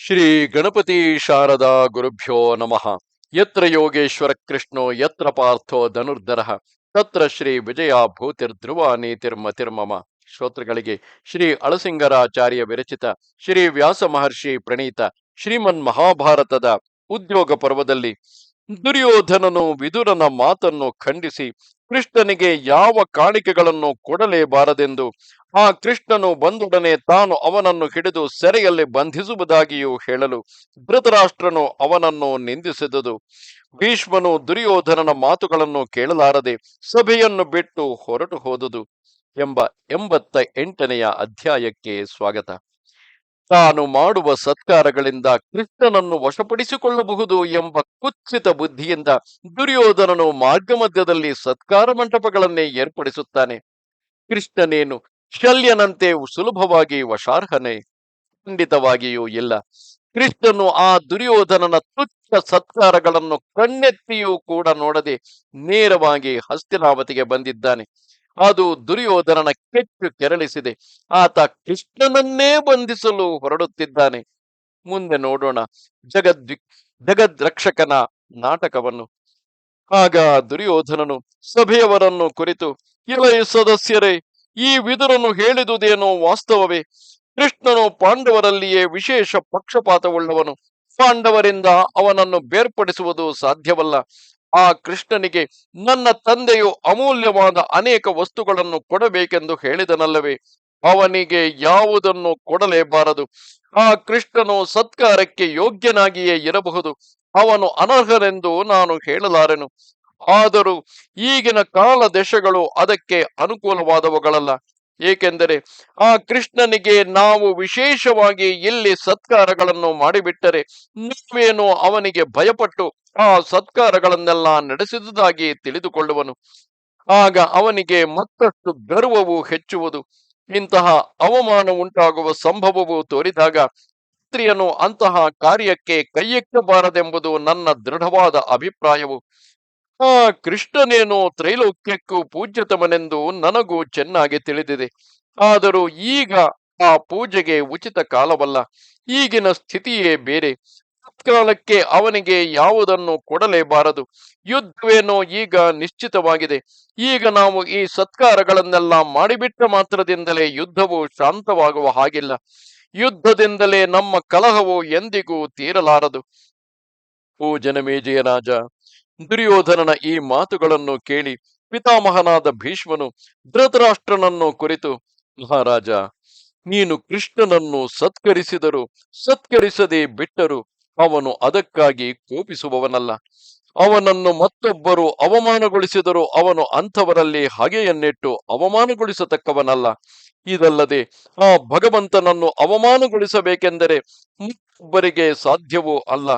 ಶ್ರೀ ಗಣಪತಿ ಶಾರದಾ ಗುರುಭ್ಯೋ ನಮಃ. ಯತ್ರ ಯೋಗೇಶ್ವರ ಕೃಷ್ಣೋ ಯತ್ರ ಪಾರ್ಥೋ ಧನುರ್ಧರಃ ತತ್ರ ಶ್ರೀ ವಿಜಯ ಭೂತಿರ್ಧ್ರುವ ನೀತಿರ್ಮತಿರ್ಮಮ. ಶ್ರೋತೃಗಳಿಗೆ ಶ್ರೀ ಅಳಸಿಂಗರಾಚಾರ್ಯ ವಿರಚಿತ ಶ್ರೀ ವ್ಯಾಸ ಮಹರ್ಷಿ ಪ್ರಣೀತ ಶ್ರೀಮನ್ ಮಹಾಭಾರತದ ಉದ್ಯೋಗ ಪರ್ವದಲ್ಲಿ ದುರ್ಯೋಧನನು ವಿದುರನ ಮಾತನ್ನು ಖಂಡಿಸಿ ಕೃಷ್ಣನಿಗೆ ಯಾವ ಕಾಣಿಕೆಗಳನ್ನು ಕೊಡಲೇಬಾರದೆಂದು, ಆ ಕೃಷ್ಣನು ಬಂದೊಡನೆ ತಾನು ಅವನನ್ನು ಹಿಡಿದು ಸೆರೆಯಲ್ಲಿ ಬಂಧಿಸುವುದಾಗಿಯೂ ಹೇಳಲು ಧೃತರಾಷ್ಟ್ರನು ಅವನನ್ನು ನಿಂದಿಸಿದುದು. ಭೀಷ್ಮನು ದುರ್ಯೋಧನನ ಮಾತುಗಳನ್ನು ಕೇಳಲಾರದೆ ಸಭೆಯನ್ನು ಬಿಟ್ಟು ಹೊರಟು ಹೋದುದು ಎಂಬ 88ನೆಯ ಅಧ್ಯಾಯಕ್ಕೆ ಸ್ವಾಗತ. ತಾನು ಮಾಡುವ ಸತ್ಕಾರಗಳಿಂದ ಕೃಷ್ಣನನ್ನು ವಶಪಡಿಸಿಕೊಳ್ಳಬಹುದು ಎಂಬ ಕುತ್ಸಿತ ಬುದ್ಧಿಯಿಂದ ದುರ್ಯೋಧನನು ಮಾರ್ಗ ಮಧ್ಯದಲ್ಲಿ ಸತ್ಕಾರ ಮಂಟಪಗಳನ್ನೇ ಏರ್ಪಡಿಸುತ್ತಾನೆ. ಕೃಷ್ಣನೇನು ಶಲ್ಯನಂತೆ ಸುಲಭವಾಗಿ ವಶಾರ್ಹನೇ? ಖಂಡಿತವಾಗಿಯೂ ಇಲ್ಲ. ಕೃಷ್ಣನು ಆ ದುರ್ಯೋಧನನ ತುಚ್ಛ ಸತ್ಕಾರಗಳನ್ನು ಕಣ್ಣೆತ್ತಿಯೂ ಕೂಡ ನೋಡದೆ ನೇರವಾಗಿ ಹಸ್ತಿನಾವತಿಗೆ ಬಂದಿದ್ದಾನೆ. ಅದು ದುರ್ಯೋಧನನ ಕೆಚ್ಚು ಕೆರಳಿಸಿದೆ. ಆತ ಕೃಷ್ಣನನ್ನೇ ಬಂಧಿಸಲು ಹೊರಡುತ್ತಿದ್ದಾನೆ. ಮುಂದೆ ನೋಡೋಣ ಜಗದ್ರಕ್ಷಕನ ನಾಟಕವನ್ನು. ಆಗ ದುರ್ಯೋಧನನು ಸಭೆಯವರನ್ನು ಕುರಿತು, ಇಳೆಯ ಸದಸ್ಯರೇ, ಈ ವಿದುರನು ಹೇಳಿದುದೇನೋ ವಾಸ್ತವವೇ. ಕೃಷ್ಣನು ಪಾಂಡವರಲ್ಲಿಯೇ ವಿಶೇಷ ಪಕ್ಷಪಾತವುಳ್ಳವನು. ಪಾಂಡವರಿಂದ ಅವನನ್ನು ಬೇರ್ಪಡಿಸುವುದು ಸಾಧ್ಯವಲ್ಲ. ಆ ಕೃಷ್ಣನಿಗೆ ನನ್ನ ತಂದೆಯು ಅಮೂಲ್ಯವಾದ ಅನೇಕ ವಸ್ತುಗಳನ್ನು ಕೊಡಬೇಕೆಂದು ಹೇಳಿದನಲ್ಲವೇ? ಅವನಿಗೆ ಯಾವುದನ್ನು ಕೊಡಲೇಬಾರದು. ಆ ಕೃಷ್ಣನು ಸತ್ಕಾರಕ್ಕೆ ಯೋಗ್ಯನಾಗಿಯೇ ಇರಬಹುದು. ಅವನು ಅನರ್ಹನೆಂದು ನಾನು ಹೇಳಲಾರೆನು. ಆದರೂ ಈಗಿನ ಕಾಲ ದೇಶಗಳು ಅದಕ್ಕೆ ಅನುಕೂಲವಾದವುಗಳಲ್ಲ. ಏಕೆಂದರೆ ಆ ಕೃಷ್ಣನಿಗೆ ನಾವು ವಿಶೇಷವಾಗಿ ಇಲ್ಲಿ ಸತ್ಕಾರಗಳನ್ನು ಮಾಡಿಬಿಟ್ಟರೆ ನಾವೇನು ಅವನಿಗೆ ಭಯಪಟ್ಟು ಆ ಸತ್ಕಾರಗಳನ್ನೆಲ್ಲ ನಡೆಸಿದುದಾಗಿ ತಿಳಿದುಕೊಳ್ಳುವನು. ಆಗ ಅವನಿಗೆ ಮತ್ತಷ್ಟು ಗರ್ವವು ಹೆಚ್ಚುವುದು. ಇಂತಹ ಅವಮಾನ ಉಂಟಾಗುವ ಸಂಭವವು ತೋರಿದಾಗ ಸ್ತ್ರೀಯನು ಅಂತಹ ಕಾರ್ಯಕ್ಕೆ ಕೈಯೆಕ್ಕಬಾರದೆಂಬುದು ನನ್ನ ದೃಢವಾದ ಅಭಿಪ್ರಾಯವು. ಆ ಕೃಷ್ಣನೇನೋ ತ್ರೈಲೋಕ್ಯಕ್ಕೂ ಪೂಜ್ಯತಮನೆಂದು ನನಗೂ ಚೆನ್ನಾಗಿ ತಿಳಿದಿದೆ. ಆದರೂ ಈಗ ಆ ಪೂಜೆಗೆ ಉಚಿತ ಕಾಲವಲ್ಲ. ಈಗಿನ ಸ್ಥಿತಿಯೇ ಬೇರೆ. ತತ್ಕಾಲಕ್ಕೆ ಅವನಿಗೆ ಯಾವುದನ್ನು ಕೊಡಲೇಬಾರದು. ಯುದ್ಧವೇನೋ ಈಗ ನಿಶ್ಚಿತವಾಗಿದೆ. ಈಗ ನಾವು ಈ ಸತ್ಕಾರಗಳನ್ನೆಲ್ಲ ಮಾಡಿಬಿಟ್ಟ ಮಾತ್ರದಿಂದಲೇ ಯುದ್ಧವು ಶಾಂತವಾಗುವ ಹಾಗಿಲ್ಲ. ಯುದ್ಧದಿಂದಲೇ ನಮ್ಮ ಕಲಹವು ಎಂದಿಗೂ ತೀರಲಾರದು. ಓ ಜನಮೇಜಯ ರಾಜ, ದುರ್ಯೋಧನನ ಈ ಮಾತುಗಳನ್ನು ಕೇಳಿ ಪಿತಾಮಹನಾದ ಭೀಷ್ಮನು ಧೃತರಾಷ್ಟ್ರನನ್ನು ಕುರಿತು, ಮಹಾರಾಜ, ನೀನು ಕೃಷ್ಣನನ್ನು ಸತ್ಕರಿಸದೆ ಬಿಟ್ಟರು ಅವನು ಅದಕ್ಕಾಗಿ ಕೋಪಿಸುವವನಲ್ಲ. ಅವನನ್ನು ಮತ್ತೊಬ್ಬರು ಅವಮಾನಗೊಳಿಸಿದರೂ ಅವನು ಅಂಥವರಲ್ಲಿ ಹಗೆಯನ್ನಿಟ್ಟು ಅವಮಾನಗೊಳಿಸತಕ್ಕವನಲ್ಲ. ಇದಲ್ಲದೆ ಆ ಭಗವಂತನನ್ನು ಅವಮಾನಗೊಳಿಸಬೇಕೆಂದರೆ ಮತ್ತೊಬ್ಬರಿಗೆ ಸಾಧ್ಯವೂ ಅಲ್ಲ.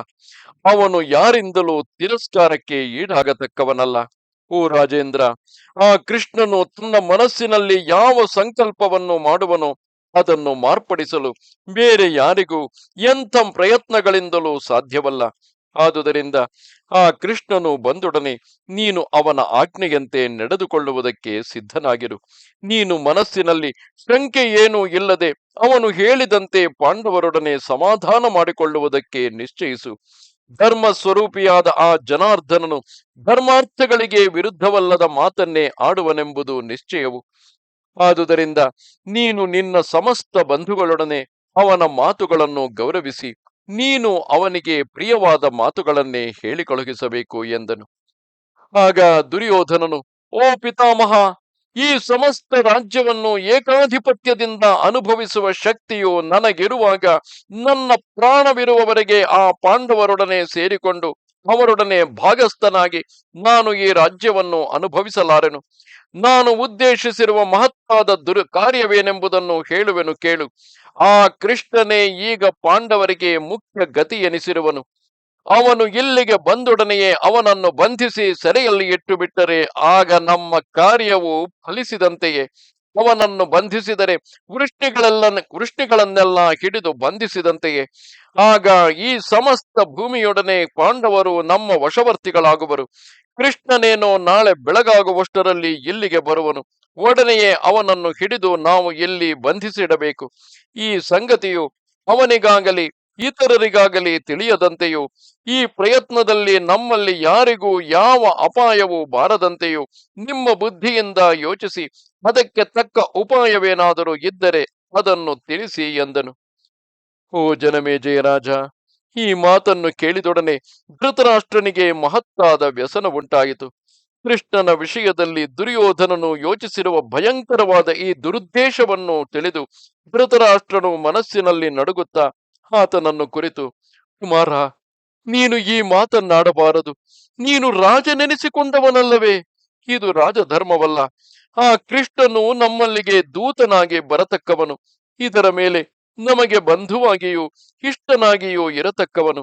ಅವನು ಯಾರಿಂದಲೂ ತಿರಸ್ಕಾರಕ್ಕೆ ಈಡಾಗತಕ್ಕವನಲ್ಲ. ಓ ರಾಜೇಂದ್ರ, ಆ ಕೃಷ್ಣನು ತನ್ನ ಮನಸ್ಸಿನಲ್ಲಿ ಯಾವ ಸಂಕಲ್ಪವನ್ನು ಮಾಡುವನೋ ಅದನ್ನು ಮಾರ್ಪಡಿಸಲು ಬೇರೆ ಯಾರಿಗೂ ಎಂಥ ಪ್ರಯತ್ನಗಳಿಂದಲೂ ಸಾಧ್ಯವಲ್ಲ. ಆದುದರಿಂದ ಆ ಕೃಷ್ಣನು ಬಂದೊಡನೆ ನೀನು ಅವನ ಆಜ್ಞೆಯಂತೆ ನಡೆದುಕೊಳ್ಳುವುದಕ್ಕೆ ಸಿದ್ಧನಾಗಿರು. ನೀನು ಮನಸ್ಸಿನಲ್ಲಿ ಶಂಕೆ ಏನೂ ಇಲ್ಲದೆ ಅವನು ಹೇಳಿದಂತೆ ಪಾಂಡವರೊಡನೆ ಸಮಾಧಾನ ಮಾಡಿಕೊಳ್ಳುವುದಕ್ಕೆ ನಿಶ್ಚಯಿಸು. ಧರ್ಮ ಸ್ವರೂಪಿಯಾದ ಆ ಜನಾರ್ದನನು ಧರ್ಮಾರ್ಥಗಳಿಗೆ ವಿರುದ್ಧವಲ್ಲದ ಮಾತನ್ನೇ ಆಡುವನೆಂಬುದು ನಿಶ್ಚಯವು. ಆದುದರಿಂದ ನೀನು ನಿನ್ನ ಸಮಸ್ತ ಬಂಧುಗಳೊಡನೆ ಅವನ ಮಾತುಗಳನ್ನು ಗೌರವಿಸಿ ನೀನು ಅವನಿಗೆ ಪ್ರಿಯವಾದ ಮಾತುಗಳನ್ನೇ ಹೇಳಿ ಕಳುಹಿಸಬೇಕು ಎಂದನು. ಆಗ ದುರ್ಯೋಧನನು, ಓ ಪಿತಾಮಹ, ಈ ಸಮಸ್ತ ರಾಜ್ಯವನ್ನು ಏಕಾಧಿಪತ್ಯದಿಂದ ಅನುಭವಿಸುವ ಶಕ್ತಿಯು ನನಗಿರುವಾಗ ನನ್ನ ಪ್ರಾಣವಿರುವವರೆಗೆ ಆ ಪಾಂಡವರೊಡನೆ ಸೇರಿಕೊಂಡು ಅವರೊಡನೆ ಭಾಗಸ್ಥನಾಗಿ ನಾನು ಈ ರಾಜ್ಯವನ್ನು ಅನುಭವಿಸಲಾರೆನು. ನಾನು ಉದ್ದೇಶಿಸಿರುವ ಮಹತ್ತಾದ ಕಾರ್ಯವೇನೆಂಬುದನ್ನು ಹೇಳುವೆನು ಕೇಳು. ಆ ಕೃಷ್ಣನೇ ಈಗ ಪಾಂಡವರಿಗೆ ಮುಖ್ಯ ಗತಿ ಎನಿಸಿರುವನು. ಅವನು ಇಲ್ಲಿಗೆ ಬಂದೊಡನೆಯೇ ಅವನನ್ನು ಬಂಧಿಸಿ ಸೆರೆಯಲ್ಲಿ ಇಟ್ಟು ಬಿಟ್ಟರೆ ಆಗ ನಮ್ಮ ಕಾರ್ಯವು ಫಲಿಸಿದಂತೆಯೇ. ಅವನನ್ನು ಬಂಧಿಸಿದರೆ ವೃಷ್ಟಿಗಳನ್ನೆಲ್ಲ ಹಿಡಿದು ಬಂಧಿಸಿದಂತೆಯೇ. ಆಗ ಈ ಸಮಸ್ತ ಭೂಮಿಯೊಡನೆ ಪಾಂಡವರು ನಮ್ಮ ವಶವರ್ತಿಗಳಾಗುವರು. ಕೃಷ್ಣನೇನೋ ನಾಳೆ ಬೆಳಗಾಗುವಷ್ಟರಲ್ಲಿ ಇಲ್ಲಿಗೆ ಬರುವನು. ಒಡನೆಯೇ ಅವನನ್ನು ಹಿಡಿದು ನಾವು ಇಲ್ಲಿ ಬಂಧಿಸಿಡಬೇಕು. ಈ ಸಂಗತಿಯು ಅವನಿಗಾಗಲಿ ಇತರರಿಗಾಗಲಿ ತಿಳಿಯದಂತೆಯೂ ಈ ಪ್ರಯತ್ನದಲ್ಲಿ ನಮ್ಮಲ್ಲಿ ಯಾರಿಗೂ ಯಾವ ಅಪಾಯವೂ ಬಾರದಂತೆಯೂ ನಿಮ್ಮ ಬುದ್ಧಿಯಿಂದ ಯೋಚಿಸಿ ಅದಕ್ಕೆ ತಕ್ಕ ಉಪಾಯವೇನಾದರೂ ಇದ್ದರೆ ಅದನ್ನು ತಿಳಿಸಿ ಎಂದನು. ಓ ಜನಮೇಜಯ ರಾಜ, ಈ ಮಾತನ್ನು ಕೇಳಿದೊಡನೆ ಧೃತರಾಷ್ಟ್ರನಿಗೆ ಮಹತ್ತಾದ ವ್ಯಸನ ಉಂಟಾಯಿತು. ಕೃಷ್ಣನ ವಿಷಯದಲ್ಲಿ ದುರ್ಯೋಧನನು ಯೋಚಿಸಿರುವ ಭಯಂಕರವಾದ ಈ ದುರುದ್ದೇಶವನ್ನು ತಿಳಿದು ಧೃತರಾಷ್ಟ್ರನು ಮನಸ್ಸಿನಲ್ಲಿ ನಡುಗುತ್ತಾ ಆತನನ್ನು ಕುರಿತು, ಕುಮಾರ, ನೀನು ಈ ಮಾತನ್ನಾಡಬಾರದು. ನೀನು ರಾಜನೆನಿಸಿಕೊಂಡವನಲ್ಲವೇ? ಇದು ರಾಜಧರ್ಮವಲ್ಲ. ಆ ಕೃಷ್ಣನು ನಮ್ಮಲ್ಲಿಗೆ ದೂತನಾಗಿ ಬರತಕ್ಕವನು. ಇದರ ಮೇಲೆ ನಮಗೆ ಬಂಧುವಾಗಿಯೂ ಇಷ್ಟನಾಗಿಯೂ ಇರತಕ್ಕವನು.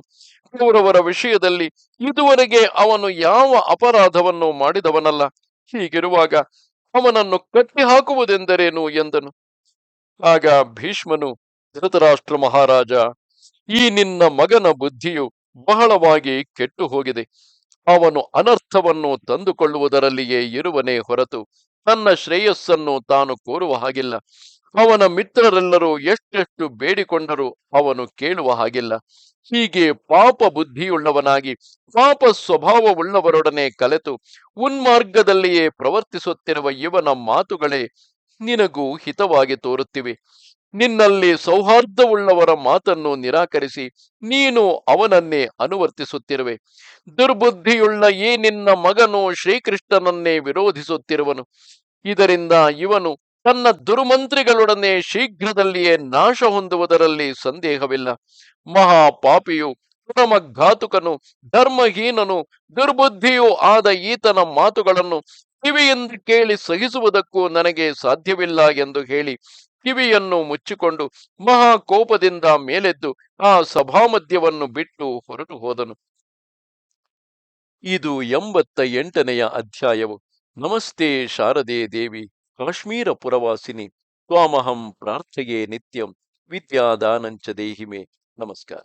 ಕೌರವರ ವಿಷಯದಲ್ಲಿ ಇದುವರೆಗೆ ಅವನು ಯಾವ ಅಪರಾಧವನ್ನು ಮಾಡಿದವನಲ್ಲ. ಹೀಗಿರುವಾಗ ಅವನನ್ನು ಕಟ್ಟಿ ಹಾಕುವುದೆಂದರೇನು ಎಂದನು. ಆಗ ಭೀಷ್ಮನು, ಧೃತರಾಷ್ಟ್ರ ಮಹಾರಾಜ, ಈ ನಿನ್ನ ಮಗನ ಬುದ್ಧಿಯು ಬಹಳವಾಗಿ ಕೆಟ್ಟು ಹೋಗಿದೆ. ಅವನು ಅನರ್ಥವನ್ನು ತಂದುಕೊಳ್ಳುವುದರಲ್ಲಿಯೇ ಇರುವನೇ ಹೊರತು ತನ್ನ ಶ್ರೇಯಸ್ಸನ್ನು ತಾನು ಕೋರುವ ಹಾಗಿಲ್ಲ. ಅವನ ಮಿತ್ರರೆಲ್ಲರೂ ಎಷ್ಟೆಷ್ಟು ಬೇಡಿಕೊಂಡರೂ ಅವನು ಕೇಳುವ ಹಾಗಿಲ್ಲ. ಹೀಗೆ ಪಾಪ ಬುದ್ಧಿಯುಳ್ಳವನಾಗಿ ಪಾಪ ಸ್ವಭಾವವುಳ್ಳವರೊಡನೆ ಕಲೆತು ಉನ್ಮಾರ್ಗದಲ್ಲಿಯೇ ಪ್ರವರ್ತಿಸುತ್ತಿರುವ ಇವನ ಮಾತುಗಳೇ ನಿನಗೂ ಹಿತವಾಗಿ ತೋರುತ್ತಿವೆ. ನಿನ್ನಲ್ಲಿ ಸೌಹಾರ್ದವುಳ್ಳವರ ಮಾತನ್ನು ನಿರಾಕರಿಸಿ ನೀನು ಅವನನ್ನೇ ಅನುವರ್ತಿಸುತ್ತಿರುವೆ. ದುರ್ಬುದ್ಧಿಯುಳ್ಳ ಈ ನಿನ್ನ ಮಗನು ಶ್ರೀಕೃಷ್ಣನನ್ನೇ ವಿರೋಧಿಸುತ್ತಿರುವನು. ಇದರಿಂದ ಇವನು ತನ್ನ ದುರ್ಮಂತ್ರಿಗಳೊಡನೆ ಶೀಘ್ರದಲ್ಲಿಯೇ ನಾಶ ಹೊಂದುವುದರಲ್ಲಿ ಸಂದೇಹವಿಲ್ಲ. ಮಹಾಪಾಪಿಯು, ಪರಮಘಾತುಕನು, ಧರ್ಮಹೀನನು, ದುರ್ಬುದ್ಧಿಯೂ ಆದ ಈತನ ಮಾತುಗಳನ್ನು ಕಿವಿಯಿಂದ ಕೇಳಿ ಸಹಿಸುವುದಕ್ಕೂ ನನಗೆ ಸಾಧ್ಯವಿಲ್ಲ ಎಂದು ಹೇಳಿ ಕಿವಿಯನ್ನು ಮುಚ್ಚಿಕೊಂಡು ಮಹಾಕೋಪದಿಂದ ಮೇಲೆದ್ದು ಆ ಸಭಾಮಧ್ಯವನ್ನು ಬಿಟ್ಟು ಹೊರಟು ಹೋದನು. ಇದು 88ನೆಯ ಅಧ್ಯಾಯವು. ನಮಸ್ತೆ ಶಾರದೆ ದೇವಿ, ಕಾಶ್ಮೀರ ಪುರವಾಸಿನಿ, ತ್ವಾಮಹಂ ಪ್ರಾರ್ಥೆಯೇ ನಿತ್ಯಂ, ವಿದ್ಯಾದಾನಂಚ ದೇಹಿಮೆ. ನಮಸ್ಕಾರ.